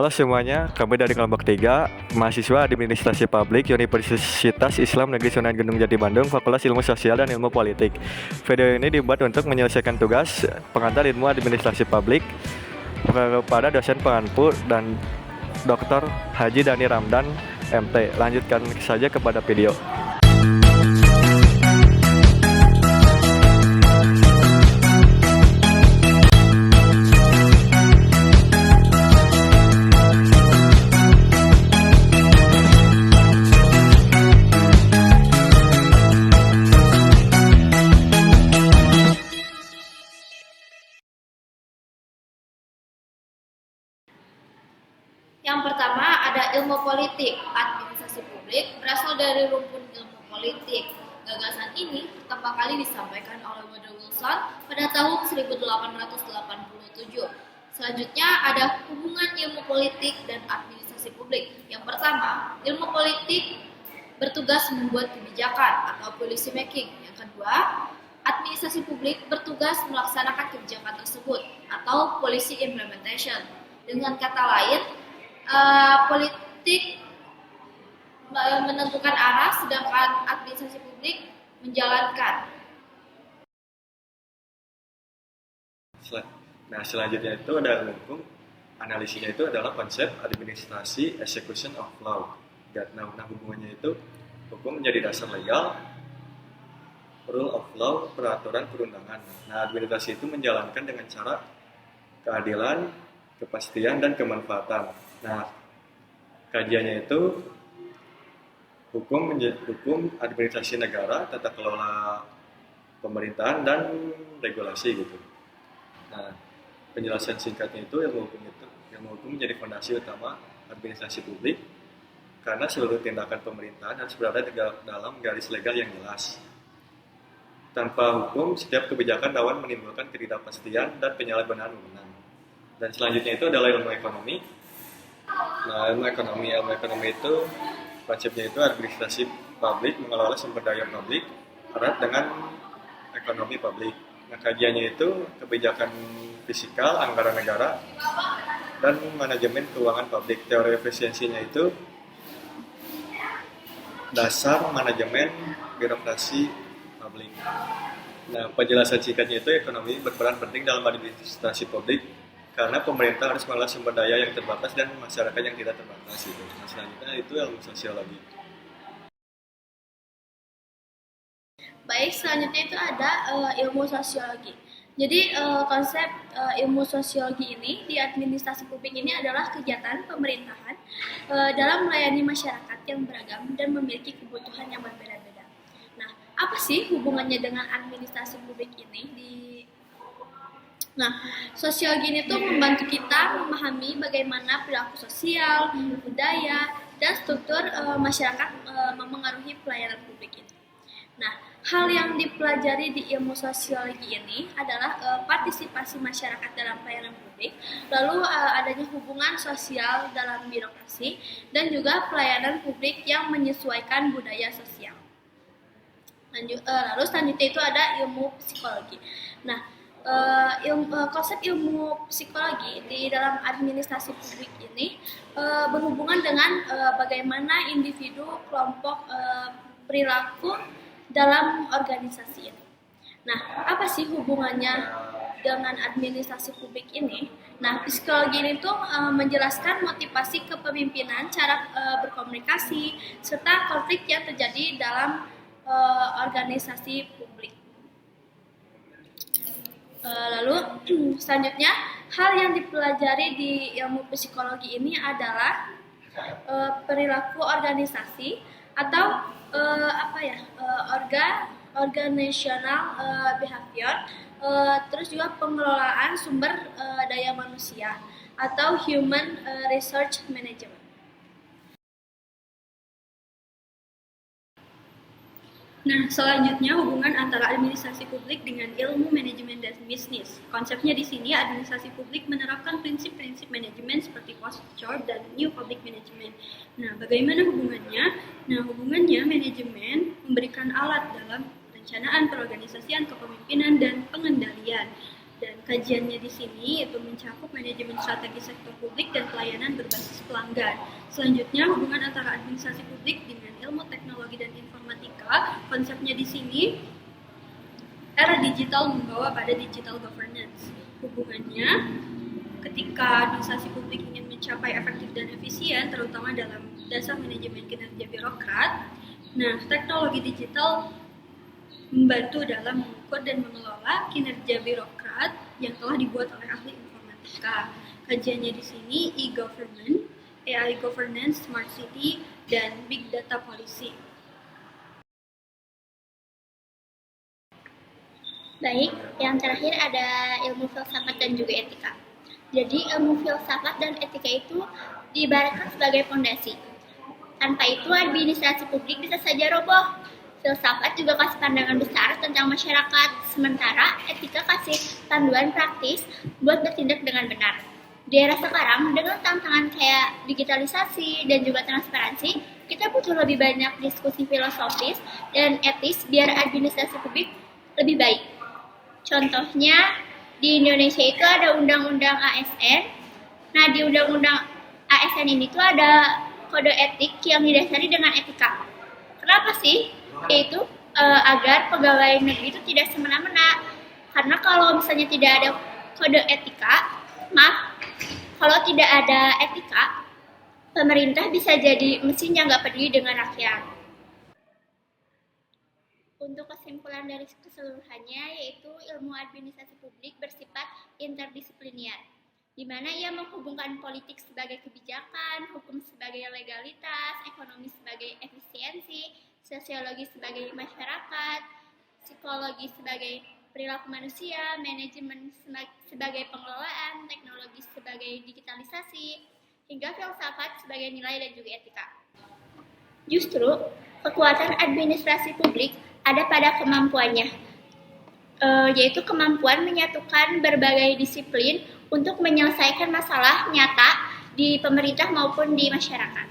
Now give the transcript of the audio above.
Halo semuanya, kami dari kelompok 3, mahasiswa Administrasi Publik Universitas Islam Negeri Sunan Gunung Jati Bandung, Fakultas Ilmu Sosial dan Ilmu Politik. Video ini dibuat untuk menyelesaikan tugas pengantar ilmu administrasi publik kepada dosen pengampu dan Dr. Haji Dani Ramdan, MT. Lanjutkan saja kepada video. Yang pertama ada ilmu politik. Administrasi publik berasal dari rumpun ilmu politik. Gagasan ini pertama kali disampaikan oleh Woodrow Wilson pada tahun 1887. Selanjutnya ada hubungan ilmu politik dan administrasi publik. Yang pertama, ilmu politik bertugas membuat kebijakan atau policy making. Yang kedua, administrasi publik bertugas melaksanakan kebijakan tersebut atau policy implementation. Dengan kata lain, politik menentukan arah, sedangkan administrasi publik menjalankan. Nah, selanjutnya itu ada hukum. Analisisnya itu adalah konsep administrasi execution of law. Nah, hubungannya itu hukum menjadi dasar legal, rule of law, peraturan perundangan. Nah, administrasi itu menjalankan dengan cara keadilan, kepastian, dan kemanfaatan. Nah, kajiannya itu hukum administrasi negara, tata kelola pemerintahan, dan regulasi gitu. Nah, penjelasan singkatnya itu ilmu hukum menjadi fondasi utama administrasi publik karena seluruh tindakan pemerintahan harus berada dalam garis legal yang jelas. Tanpa hukum, setiap kebijakan rawan menimbulkan ketidakpastian dan penyalahgunaan wewenang. Dan selanjutnya itu adalah ilmu ekonomi. Nah, ilmu ekonomi itu konsepnya itu administrasi publik mengelola sumber daya publik erat dengan ekonomi publik. Nah, kajiannya itu kebijakan fiskal, anggaran negara, dan manajemen keuangan publik. Teori efisiensinya itu dasar manajemen birokrasi publik. Nah, penjelasan singkatnya itu ekonomi berperan penting dalam administrasi publik karena pemerintah harus mengelola sumber daya yang terbatas dan masyarakat yang tidak terbatas. Nah, selanjutnya itu ilmu sosiologi. Baik, selanjutnya itu ada ilmu sosiologi. Jadi konsep ilmu sosiologi ini di administrasi publik ini adalah kegiatan pemerintahan dalam melayani masyarakat yang beragam dan memiliki kebutuhan yang berbeda-beda. Nah, apa sih hubungannya dengan administrasi publik ini? Nah, sosiologi ini tuh membantu kita memahami bagaimana perilaku sosial, budaya, dan struktur masyarakat memengaruhi pelayanan publik ini. Nah, hal yang dipelajari di ilmu sosiologi ini adalah partisipasi masyarakat dalam pelayanan publik, lalu adanya hubungan sosial dalam birokrasi, dan juga pelayanan publik yang menyesuaikan budaya sosial. Lalu selanjutnya itu ada ilmu psikologi. Nah, konsep ilmu psikologi di dalam administrasi publik ini berhubungan dengan bagaimana individu, kelompok, perilaku dalam organisasi ini. Nah, apa sih hubungannya dengan administrasi publik ini? Nah, psikologi ini tuh menjelaskan motivasi kepemimpinan, cara berkomunikasi, serta konflik yang terjadi dalam organisasi publik. Lalu selanjutnya, hal yang dipelajari di ilmu psikologi ini adalah perilaku organisasi atau organizational behavior, terus juga pengelolaan sumber daya manusia atau human resource management. Nah, selanjutnya hubungan antara administrasi publik dengan ilmu manajemen dan bisnis. Konsepnya di sini administrasi publik menerapkan prinsip-prinsip manajemen seperti posture dan new public management. Nah, bagaimana hubungannya? Nah, hubungannya manajemen memberikan alat dalam perencanaan, perorganisasian, kepemimpinan, dan pengendalian. Dan kajiannya di sini itu mencakup manajemen strategi sektor publik dan pelayanan berbasis pelanggan. Selanjutnya, hubungan antara administrasi publik dengan ilmu teknologi dan informatika. Konsepnya di sini, era digital membawa pada digital governance. Hubungannya, ketika administrasi publik ingin mencapai efektif dan efisien, terutama dalam dasar manajemen kinerja birokrat, nah, teknologi digital membantu dalam mengukur dan mengelola kinerja birokrat yang telah dibuat oleh ahli informatika. Kajiannya di sini e-government, AI governance, smart city, dan big data policy. Baik, yang terakhir ada ilmu filsafat dan juga etika. Jadi ilmu filsafat dan etika itu diibaratkan sebagai fondasi. Tanpa itu administrasi publik bisa saja roboh. Filsafat juga kasih pandangan besar tentang masyarakat, sementara etika kasih panduan praktis buat bertindak dengan benar. Di era sekarang, dengan tantangan kayak digitalisasi dan juga transparansi, kita butuh lebih banyak diskusi filosofis dan etis biar administrasi publik lebih baik. Contohnya, di Indonesia itu ada Undang-Undang ASN. Nah, di Undang-Undang ASN ini tuh ada kode etik yang didasari dengan etika. Kenapa sih? Yaitu agar pegawai negeri itu tidak semena-mena. Karena kalau misalnya tidak ada kode etika, kalau tidak ada etika, pemerintah bisa jadi mesin yang nggak peduli dengan rakyat. Untuk kesimpulan dari keseluruhannya, yaitu ilmu administrasi publik bersifat interdisipliner, di mana ia menghubungkan politik sebagai kebijakan, hukum sebagai legalitas, ekonomi sebagai efisiensi, sosiologi sebagai masyarakat, psikologi sebagai perilaku manusia, manajemen sebagai pengelolaan, teknologi sebagai digitalisasi, hingga filsafat sebagai nilai dan juga etika. Justru, kekuatan administrasi publik ada pada kemampuannya, yaitu kemampuan menyatukan berbagai disiplin untuk menyelesaikan masalah nyata di pemerintah maupun di masyarakat.